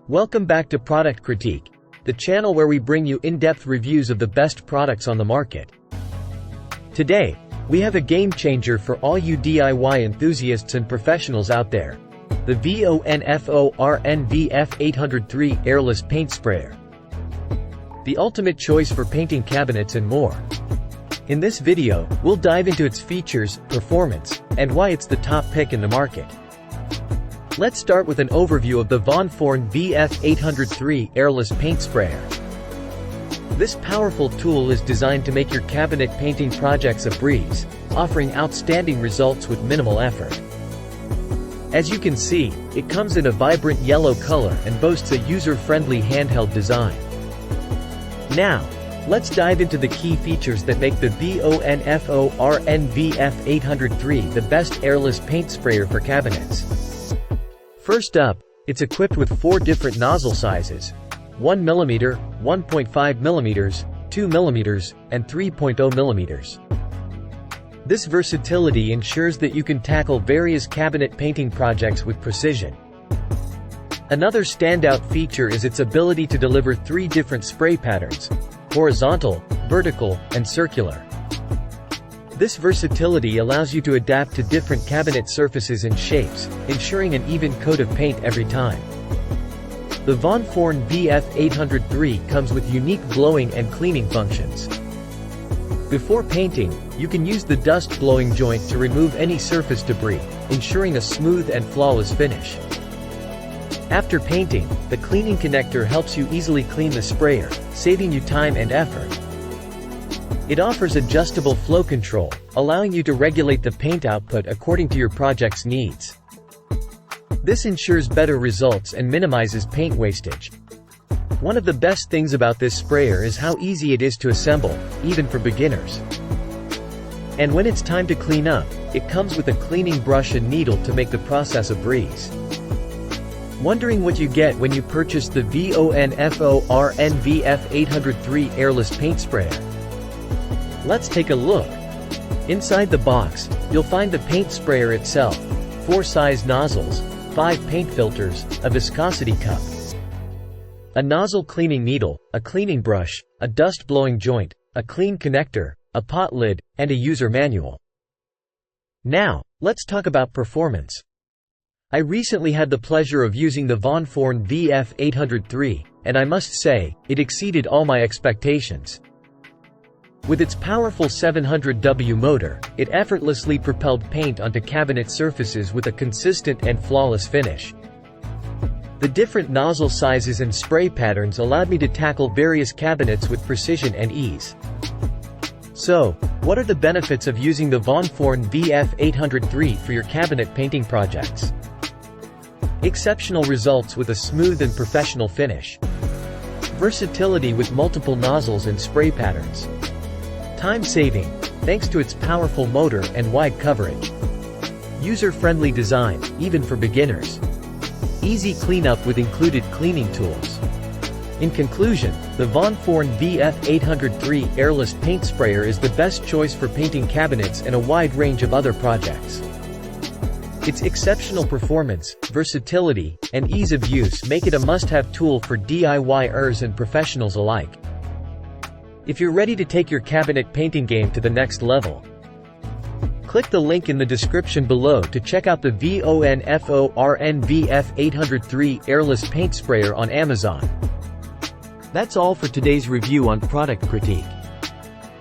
Welcome back to Product Critique, the channel where we bring you in-depth reviews of the best products on the market. Today, we have a game changer for all you DIY enthusiasts and professionals out there. The Revamp 803 Airless Paint Sprayer. The ultimate choice for painting cabinets and more. In this video, we'll dive into its features, performance, and why it's the top pick in the market. Let's start with an overview of the Von Forn VF803 Airless Paint Sprayer. This powerful tool is designed to make your cabinet painting projects a breeze, offering outstanding results with minimal effort. As you can see, it comes in a vibrant yellow color and boasts a user-friendly handheld design. Now, let's dive into the key features that make the Von Forn VF803 the best airless paint sprayer for cabinets. First up, it's equipped with 4 different nozzle sizes: 1mm, 1.5mm, 2mm, and 3.0mm. This versatility ensures that you can tackle various cabinet painting projects with precision. Another standout feature is its ability to deliver 3 different spray patterns: horizontal, vertical, and circular. This versatility allows you to adapt to different cabinet surfaces and shapes, ensuring an even coat of paint every time. The Von Forn VF803 comes with unique blowing and cleaning functions. Before painting, you can use the dust blowing joint to remove any surface debris, ensuring a smooth and flawless finish. After painting, the cleaning connector helps you easily clean the sprayer, saving you time and effort. It offers adjustable flow control, allowing you to regulate the paint output according to your project's needs. This ensures better results and minimizes paint wastage. One of the best things about this sprayer is how easy it is to assemble, even for beginners. And when it's time to clean up, it comes with a cleaning brush and needle to make the process a breeze. Wondering what you get when you purchase the Von Forn VF803 Airless Paint Sprayer? Let's take a look. Inside the box, you'll find the paint sprayer itself, 4 size nozzles, 5 paint filters, a viscosity cup, a nozzle cleaning needle, a cleaning brush, a dust blowing joint, a clean connector, a pot lid, and a user manual. Now, let's talk about performance. I recently had the pleasure of using the Von Forn VF803, and I must say, it exceeded all my expectations. With its powerful 700W motor, it effortlessly propelled paint onto cabinet surfaces with a consistent and flawless finish. The different nozzle sizes and spray patterns allowed me to tackle various cabinets with precision and ease. So, what are the benefits of using the Von Forn VF803 for your cabinet painting projects? Exceptional results with a smooth and professional finish. Versatility with multiple nozzles and spray patterns. Time saving, thanks to its powerful motor and wide coverage. User-friendly design, even for beginners. Easy cleanup with included cleaning tools. In conclusion, the Von Forn VF803 Airless Paint Sprayer is the best choice for painting cabinets and a wide range of other projects. Its exceptional performance, versatility, and ease of use make it a must-have tool for DIYers and professionals alike. If you're ready to take your cabinet painting game to the next level, click the link in the description below to check out the Von Forn VF803 Airless Paint Sprayer on Amazon. That's all for today's review on Product Critique.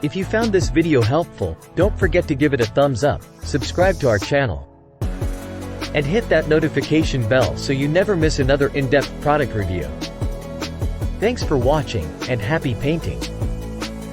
If you found this video helpful, don't forget to give it a thumbs up, subscribe to our channel, and hit that notification bell so you never miss another in-depth product review. Thanks for watching, and happy painting!